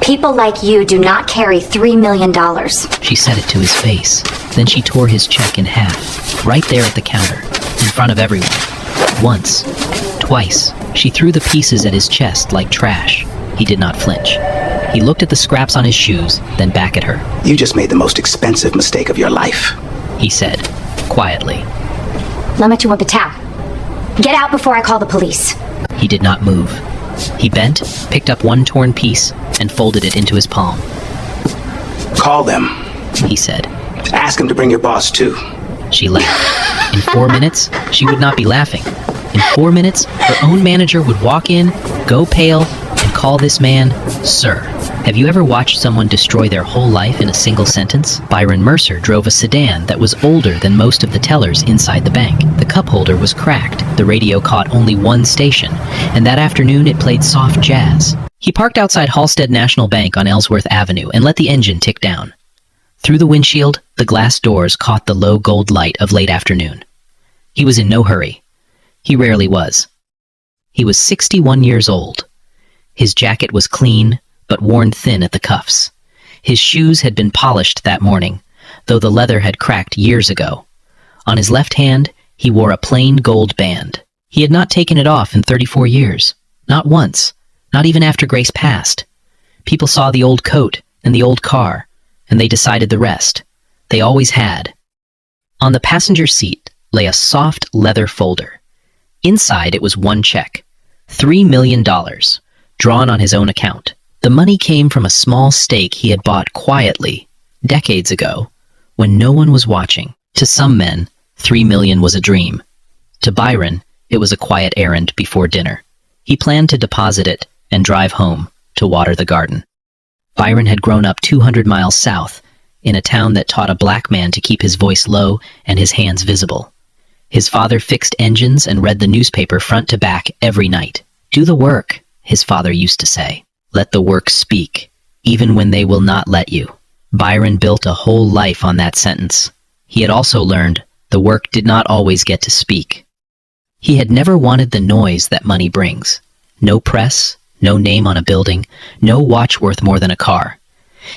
People like you do not carry $3 million. She said it to his face. Then she tore his check in half, right there at the counter, in front of everyone. Once, twice, she threw the pieces at his chest like trash. He did not flinch. He looked at the scraps on his shoes, then back at her. You just made the most expensive mistake of your life, he said, quietly. How much you want the tab? Get out before I call the police. He did not move. He bent, picked up one torn piece, and folded it into his palm. Call them, he said. Ask him to bring your boss too. She laughed. In 4 minutes, she would not be laughing. In 4 minutes, her own manager would walk in, go pale, and call this man, Sir. Have you ever watched someone destroy their whole life in a single sentence? Byron Mercer drove a sedan that was older than most of the tellers inside the bank. The cup holder was cracked. The radio caught only one station, and that afternoon it played soft jazz. He parked outside Halstead National Bank on Ellsworth Avenue and let the engine tick down. Through the windshield, the glass doors caught the low gold light of late afternoon. He was in no hurry. He rarely was. He was 61 years old. His jacket was clean, but worn thin at the cuffs. His shoes had been polished that morning, though the leather had cracked years ago. On his left hand, he wore a plain gold band. He had not taken it off in 34 years. Not once. Not even after Grace passed. People saw the old coat and the old car, and they decided the rest. They always had. On the passenger seat lay a soft leather folder. Inside it was one check, $3 million, drawn on his own account. The money came from a small stake he had bought quietly, decades ago, when no one was watching. To some men, $3 million was a dream. To Byron, it was a quiet errand before dinner. He planned to deposit it and drive home to water the garden. Byron had grown up 200 miles south, in a town that taught a black man to keep his voice low and his hands visible. His father fixed engines and read the newspaper front to back every night. Do the work, his father used to say. Let the work speak, even when they will not let you. Byron built a whole life on that sentence. He had also learned the work did not always get to speak. He had never wanted the noise that money brings. No press, no name on a building, no watch worth more than a car.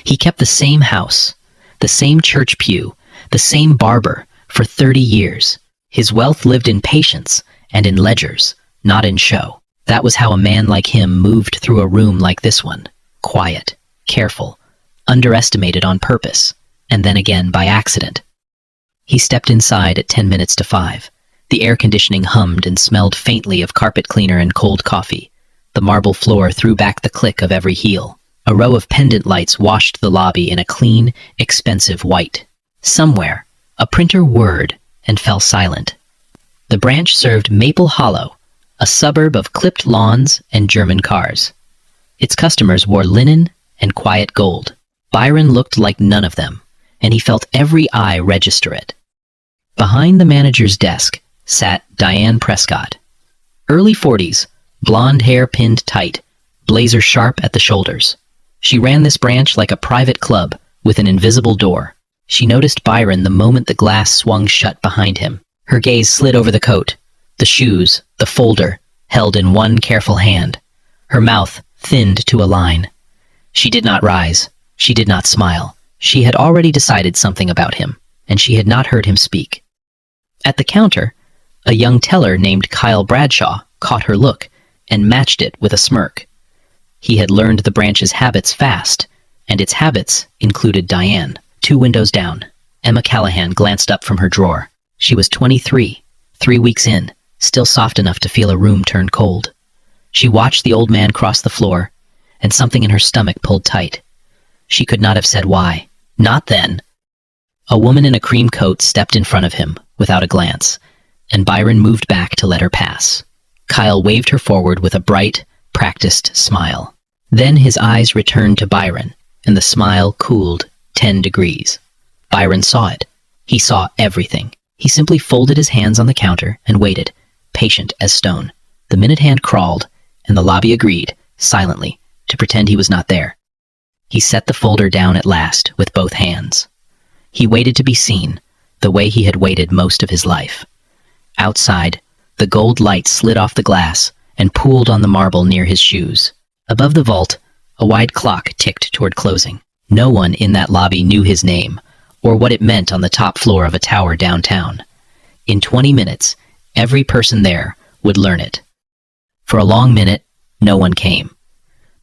He kept the same house, the same church pew, the same barber for 30 years. His wealth lived in patience and in ledgers, not in show. That was how a man like him moved through a room like this one. Quiet, careful, underestimated on purpose, and then again by accident. He stepped inside at 10 minutes to 5. The air conditioning hummed and smelled faintly of carpet cleaner and cold coffee. The marble floor threw back the click of every heel. A row of pendant lights washed the lobby in a clean, expensive white. Somewhere, a printer whirred and fell silent. The branch served Maple Hollow, a suburb of clipped lawns and German cars. Its customers wore linen and quiet gold. Byron looked like none of them, and he felt every eye register it. Behind the manager's desk sat Diane Prescott. Early 40s, blonde hair pinned tight, blazer sharp at the shoulders. She ran this branch like a private club with an invisible door. She noticed Byron the moment the glass swung shut behind him. Her gaze slid over the coat, the shoes, the folder, held in one careful hand. Her mouth thinned to a line. She did not rise. She did not smile. She had already decided something about him, and she had not heard him speak. At the counter, a young teller named Kyle Bradshaw caught her look and matched it with a smirk. He had learned the branch's habits fast, and its habits included Diane. 2 windows down, Emma Callahan glanced up from her drawer. She was 23, 3 weeks in, still soft enough to feel a room turn cold. She watched the old man cross the floor, and something in her stomach pulled tight. She could not have said why. Not then. A woman in a cream coat stepped in front of him, without a glance, and Byron moved back to let her pass. Kyle waved her forward with a bright, practiced smile. Then his eyes returned to Byron, and the smile cooled 10 degrees. Byron saw it. He saw everything. He simply folded his hands on the counter and waited, patient as stone. The minute hand crawled, and the lobby agreed, silently, to pretend he was not there. He set the folder down at last with both hands. He waited to be seen, the way he had waited most of his life. Outside, the gold light slid off the glass and pooled on the marble near his shoes. Above the vault, A wide clock ticked toward closing. No one in that lobby knew his name, or what it meant on the top floor of a tower downtown. In 20 minutes, every person there would learn it. For a long minute, no one came.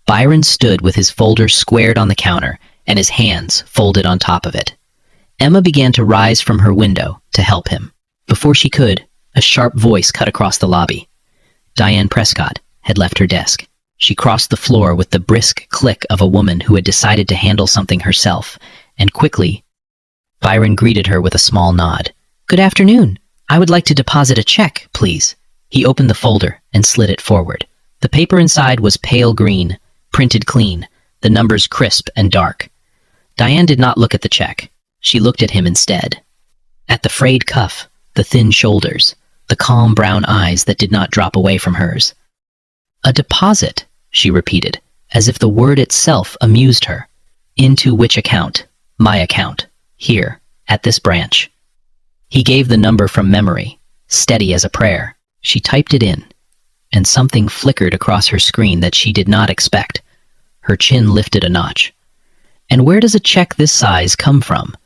Byron stood with his folder squared on the counter and his hands folded on top of it. Emma began to rise from her window to help him. Before she could, a sharp voice cut across the lobby. Diane Prescott had left her desk. She crossed the floor with the brisk click of a woman who had decided to handle something herself, and quickly, Byron greeted her with a small nod. "Good afternoon. I would like to deposit a check, please." He opened the folder and slid it forward. The paper inside was pale green, printed clean, the numbers crisp and dark. Diane did not look at the check. She looked at him instead. At the frayed cuff, the thin shoulders, the calm brown eyes that did not drop away from hers. "A deposit," she repeated, as if the word itself amused her. "Into which account?" "My account. Here, at this branch." He gave the number from memory, steady as a prayer. She typed it in, and something flickered across her screen that she did not expect. Her chin lifted a notch. "And where does a check this size come from?"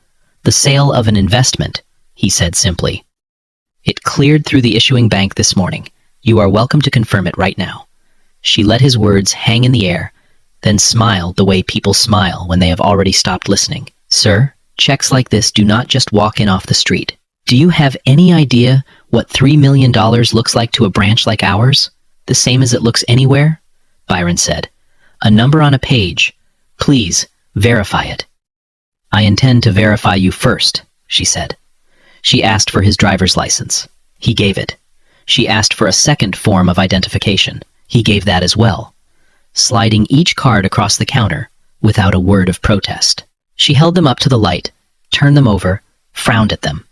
"The sale of an investment," he said simply. "It cleared through the issuing bank this morning. You are welcome to confirm it right now." She let his words hang in the air, then smiled the way people smile when they have already stopped listening. "Sir, checks like this do not just walk in off the street. Do you have any idea what $3 million looks like to a branch like ours? The same as it looks anywhere?" Byron said. "A number on a page. Please, verify it." "I intend to verify you first," she said. She asked for his driver's license. He gave it. She asked for a second form of identification. He gave that as well, sliding each card across the counter without a word of protest. She held them up to the light, turned them over, frowned at them.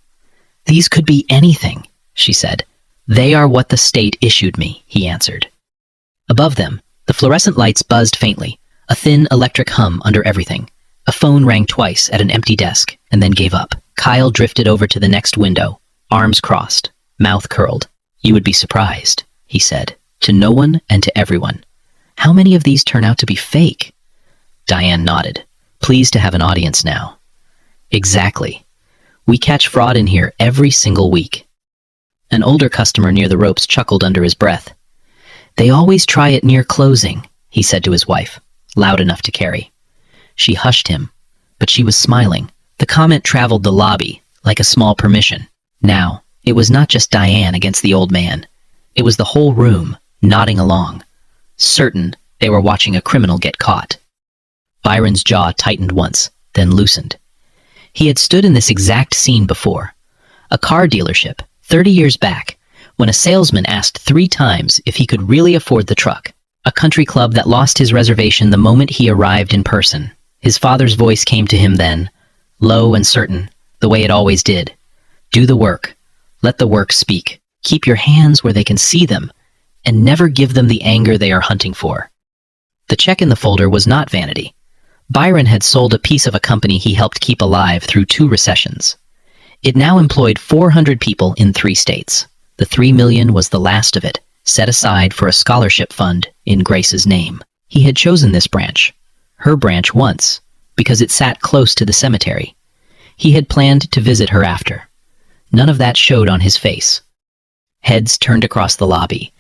"These could be anything," she said. "They are what the state issued me," he answered. Above them, the fluorescent lights buzzed faintly, a thin electric hum under everything. A phone rang twice at an empty desk and then gave up. Kyle drifted over to the next window, arms crossed, mouth curled. "You would be surprised," he said, to no one and to everyone. "How many of these turn out to be fake?" Diane nodded, pleased to have an audience now. "Exactly. We catch fraud in here every single week." An older customer near the ropes chuckled under his breath. "They always try it near closing," he said to his wife, loud enough to carry. She hushed him, but she was smiling. The comment traveled the lobby like a small permission. Now, it was not just Diane against the old man. It was the whole room, nodding along, certain they were watching a criminal get caught. Byron's jaw tightened once, then loosened. He had stood in this exact scene before. A car dealership, 30 years back, when a salesman asked 3 times if he could really afford the truck. A country club that lost his reservation the moment he arrived in person. His father's voice came to him then, low and certain, the way it always did. "Do the work. Let the work speak. Keep your hands where they can see them, and never give them the anger they are hunting for." The check in the folder was not vanity. Byron had sold a piece of a company he helped keep alive through 2 recessions. It now employed 400 people in 3 states. The $3 million was the last of it, set aside for a scholarship fund in Grace's name. He had chosen this branch, her branch once, because it sat close to the cemetery. He had planned to visit her after. None of that showed on his face. Heads turned across the lobby.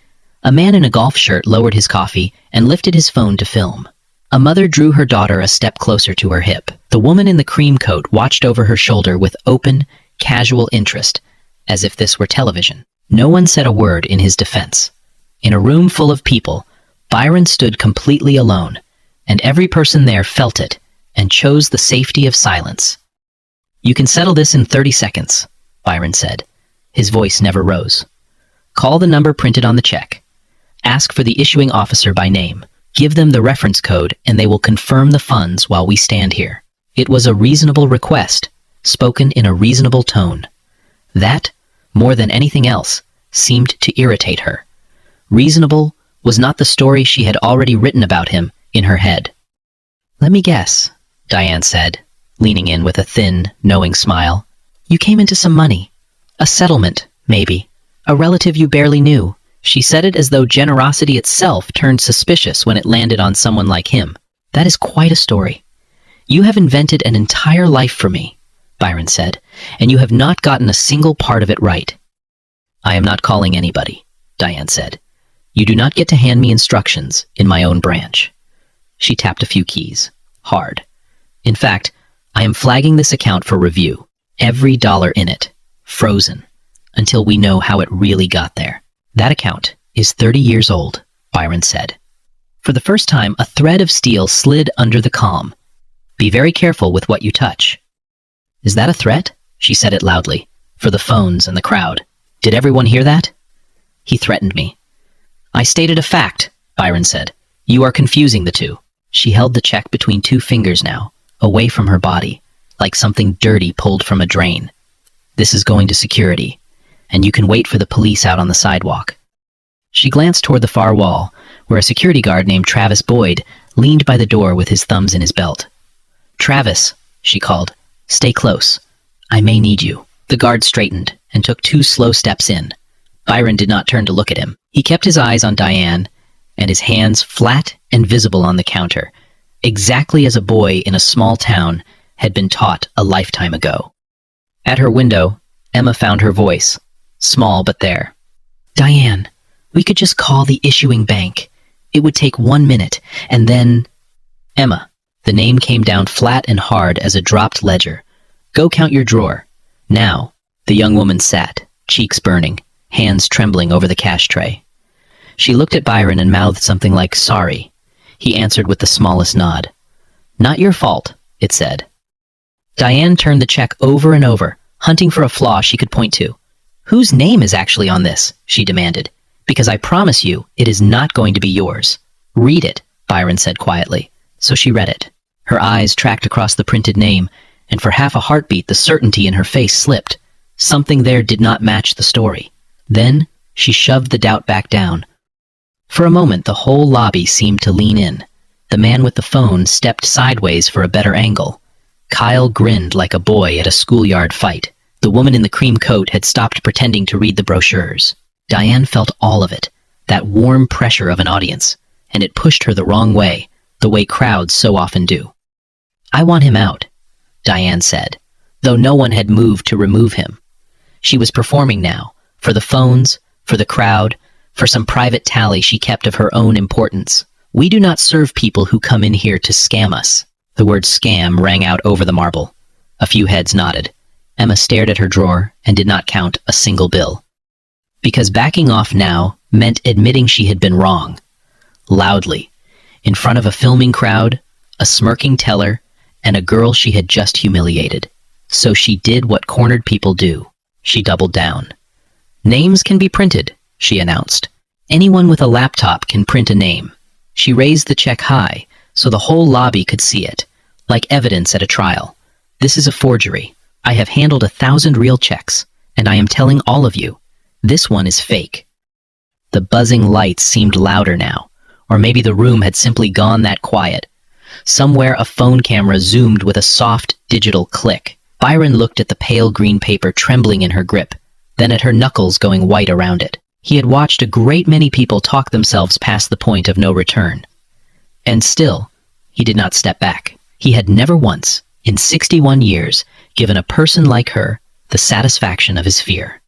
A man in a golf shirt lowered his coffee and lifted his phone to film. A mother drew her daughter a step closer to her hip. The woman in the cream coat watched over her shoulder with open, casual interest, as if this were television. No one said a word in his defense. In a room full of people, Byron stood completely alone, and every person there felt it and chose the safety of silence. "You can settle this in 30 seconds, Byron said. His voice never rose. "Call the number printed on the check. Ask for the issuing officer by name. Give them the reference code and they will confirm the funds while we stand here." It was a reasonable request, spoken in a reasonable tone. That, more than anything else, seemed to irritate her. Reasonable was not the story she had already written about him in her head. "Let me guess," Diane said, leaning in with a thin, knowing smile. "You came into some money. A settlement, maybe. A relative you barely knew." She said it as though generosity itself turned suspicious when it landed on someone like him. That is quite a story. You have invented an entire life for me, Byron said, and you have not gotten a single part of it right. I am not calling anybody, Diane said. You do not get to hand me instructions in my own branch. She tapped a few keys, hard. In fact, I am flagging this account for review. Every dollar in it, frozen, until we know how it really got there. That account is 30 years old, Byron said. For the first time, a thread of steel slid under the calm. Be very careful with what you touch. Is that a threat? She said it loudly, for the phones and the crowd. Did everyone hear that? He threatened me. I stated a fact, Byron said. You are confusing the two. She held the check between two fingers now, away from her body, like something dirty pulled from a drain. This is going to security, and you can wait for the police out on the sidewalk. She glanced toward the far wall, where a security guard named Travis Boyd leaned by the door with his thumbs in his belt. Travis, she called, stay close. I may need you. The guard straightened and took 2 slow steps in. Byron did not turn to look at him. He kept his eyes on Diane, and his hands flat and visible on the counter, exactly as a boy in a small town had been taught a lifetime ago. At her window, Emma found her voice, small but there. Diane, we could just call the issuing bank. It would take 1 minute, and then... Emma, the name came down flat and hard as a dropped ledger. Go count your drawer. Now, the young woman sat, cheeks burning, hands trembling over the cash tray. She looked at Byron and mouthed something like, sorry. He answered with the smallest nod. Not your fault, it said. Diane turned the check over and over, hunting for a flaw she could point to. Whose name is actually on this? She demanded. Because I promise you, it is not going to be yours. Read it, Byron said quietly. So she read it. Her eyes tracked across the printed name, and for half a heartbeat the certainty in her face slipped. Something there did not match the story. Then she shoved the doubt back down. For a moment the whole lobby seemed to lean in. The man with the phone stepped sideways for a better angle. Kyle grinned like a boy at a schoolyard fight. The woman in the cream coat had stopped pretending to read the brochures. Diane felt all of it, that warm pressure of an audience, and it pushed her the wrong way, the way crowds so often do. I want him out, Diane said, though no one had moved to remove him. She was performing now, for the phones, for the crowd, for some private tally she kept of her own importance. We do not serve people who come in here to scam us. The word scam rang out over the marble. A few heads nodded. Emma stared at her drawer and did not count a single bill. Because backing off now meant admitting she had been wrong. Loudly, in front of a filming crowd, a smirking teller, and a girl she had just humiliated. So she did what cornered people do. She doubled down. Names can be printed, she announced. Anyone with a laptop can print a name. She raised the check high, so the whole lobby could see it, like evidence at a trial. This is a forgery. I have handled 1,000 real checks, and I am telling all of you, this one is fake. The buzzing lights seemed louder now, or maybe the room had simply gone that quiet. Somewhere a phone camera zoomed with a soft digital click. Byron looked at the pale green paper trembling in her grip, then at her knuckles going white around it. He had watched a great many people talk themselves past the point of no return. And still, he did not step back. He had never once, in 61 years, given a person like her the satisfaction of his fear.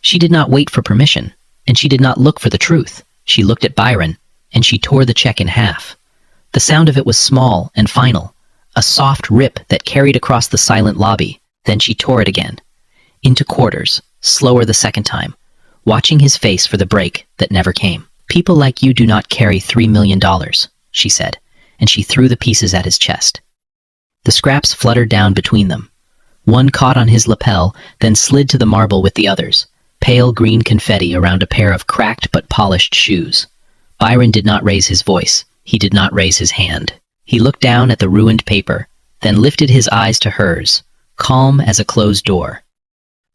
She did not wait for permission, and she did not look for the truth. She looked at Byron, and she tore the check in half. The sound of it was small and final, a soft rip that carried across the silent lobby. Then she tore it again, into quarters, slower the second time, watching his face for the break that never came. People like you do not carry $3 million, she said, and she threw the pieces at his chest. The scraps fluttered down between them. One caught on his lapel, then slid to the marble with the others, pale green confetti around a pair of cracked but polished shoes. Byron did not raise his voice. He did not raise his hand. He looked down at the ruined paper, then lifted his eyes to hers, calm as a closed door.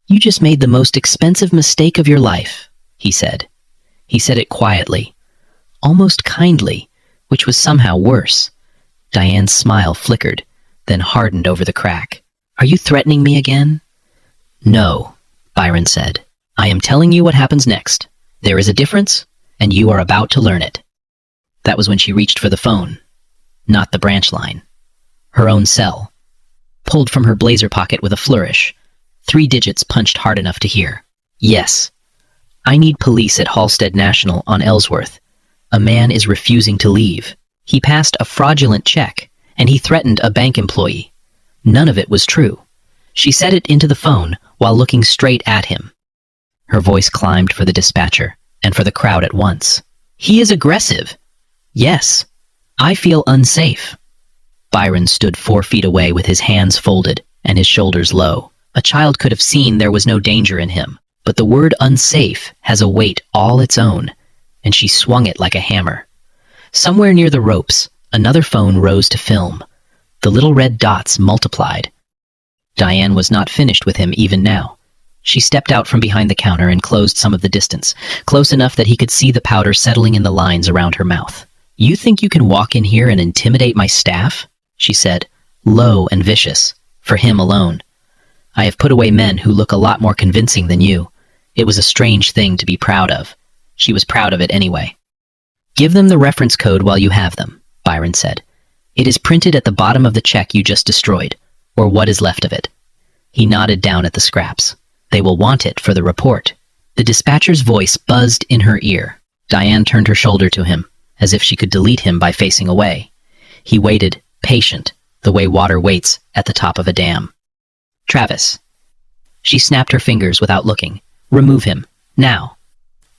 You just made the most expensive mistake of your life, he said. He said it quietly, almost kindly, which was somehow worse. Diane's smile flickered, then hardened over the crack. Are you threatening me again? No, Byron said. I am telling you what happens next. There is a difference, and you are about to learn it. That was when she reached for the phone. not the branch line. Her own cell. Pulled from her blazer pocket with a flourish. 3 digits punched hard enough to hear. Yes. I need police at Halstead National on Ellsworth. A man is refusing to leave. He passed a fraudulent check, and he threatened a bank employee. None of it was true. She said it into the phone while looking straight at him. Her voice climbed for the dispatcher and for the crowd at once. He is aggressive. Yes. I feel unsafe. Byron stood 4 feet away with his hands folded and his shoulders low. A child could have seen there was no danger in him, but the word unsafe has a weight all its own, and she swung it like a hammer. Somewhere near the ropes, another phone rose to film. The little red dots multiplied. Diane was not finished with him even now. She stepped out from behind the counter and closed some of the distance, close enough that he could see the powder settling in the lines around her mouth. You think you can walk in here and intimidate my staff? She said, low and vicious, for him alone. I have put away men who look a lot more convincing than you. It was a strange thing to be proud of. She was proud of it anyway. Give them the reference code while you have them, Byron said. It is printed at the bottom of the check you just destroyed, or what is left of it. He nodded down at the scraps. They will want it for the report. The dispatcher's voice buzzed in her ear. Diane turned her shoulder to him, as if she could delete him by facing away. He waited, patient, the way water waits at the top of a dam. Travis. She snapped her fingers without looking. Remove him, now.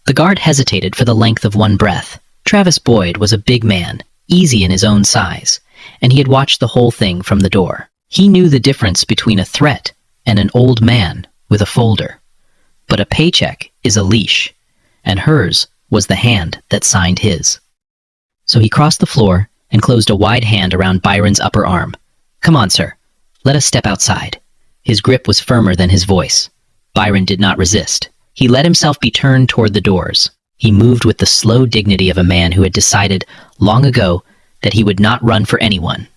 The guard hesitated for the length of one breath. Travis Boyd was a big man, easy in his own size, and he had watched the whole thing from the door. He knew the difference between a threat and an old man with a folder. But a paycheck is a leash, and hers was the hand that signed his. So he crossed the floor and closed a wide hand around Byron's upper arm. Come on, sir. Let us step outside. His grip was firmer than his voice. Byron did not resist. He let himself be turned toward the doors. He moved with the slow dignity of a man who had decided long ago that he would not run for anyone.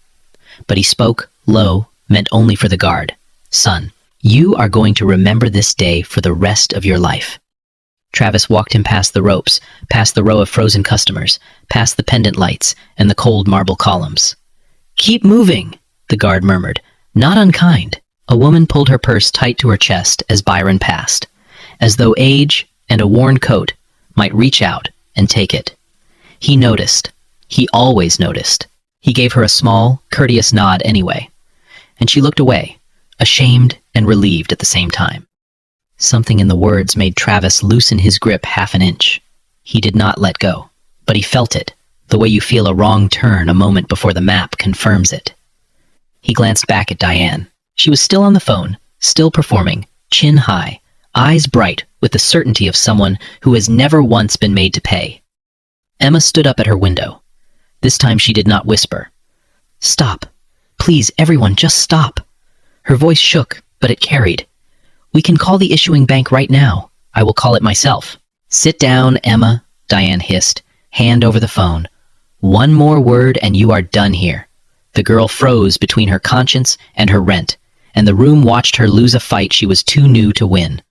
But he spoke low, meant only for the guard. Son, you are going to remember this day for the rest of your life. Travis walked him past the ropes, past the row of frozen customers, past the pendant lights and the cold marble columns. Keep moving, the guard murmured, not unkind. A woman pulled her purse tight to her chest as Byron passed, as though age and a worn coat might reach out and take it. He noticed. He always noticed. He gave her a small, courteous nod anyway, and she looked away, ashamed and relieved at the same time. Something in the words made Travis loosen his grip half an inch. He did not let go, but he felt it, the way you feel a wrong turn a moment before the map confirms it. He glanced back at Diane. She was still on the phone, still performing, chin high, eyes bright with the certainty of someone who has never once been made to pay. Emma stood up at her window. This time she did not whisper. Stop. Please, everyone, just stop. Her voice shook, but it carried. We can call the issuing bank right now. I will call it myself. Sit down, Emma, Diane hissed, hand over the phone. One more word and you are done here. The girl froze between her conscience and her rent, and the room watched her lose a fight she was too new to win.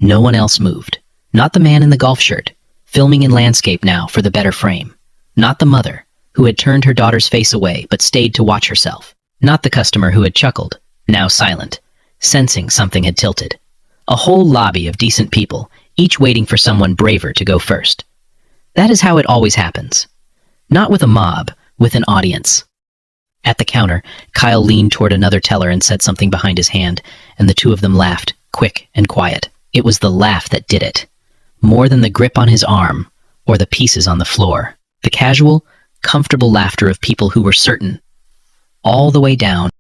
No one else moved. Not the man in the golf shirt, filming in landscape now for the better frame. Not the mother, who had turned her daughter's face away but stayed to watch herself. Not the customer who had chuckled, now silent, sensing something had tilted. A whole lobby of decent people, each waiting for someone braver to go first. That is how it always happens. Not with a mob, with an audience. At the counter, Kyle leaned toward another teller and said something behind his hand, and the two of them laughed, quick and quiet. It was the laugh that did it. More than the grip on his arm, or the pieces on the floor. The casual, comfortable laughter of people who were certain. All the way down,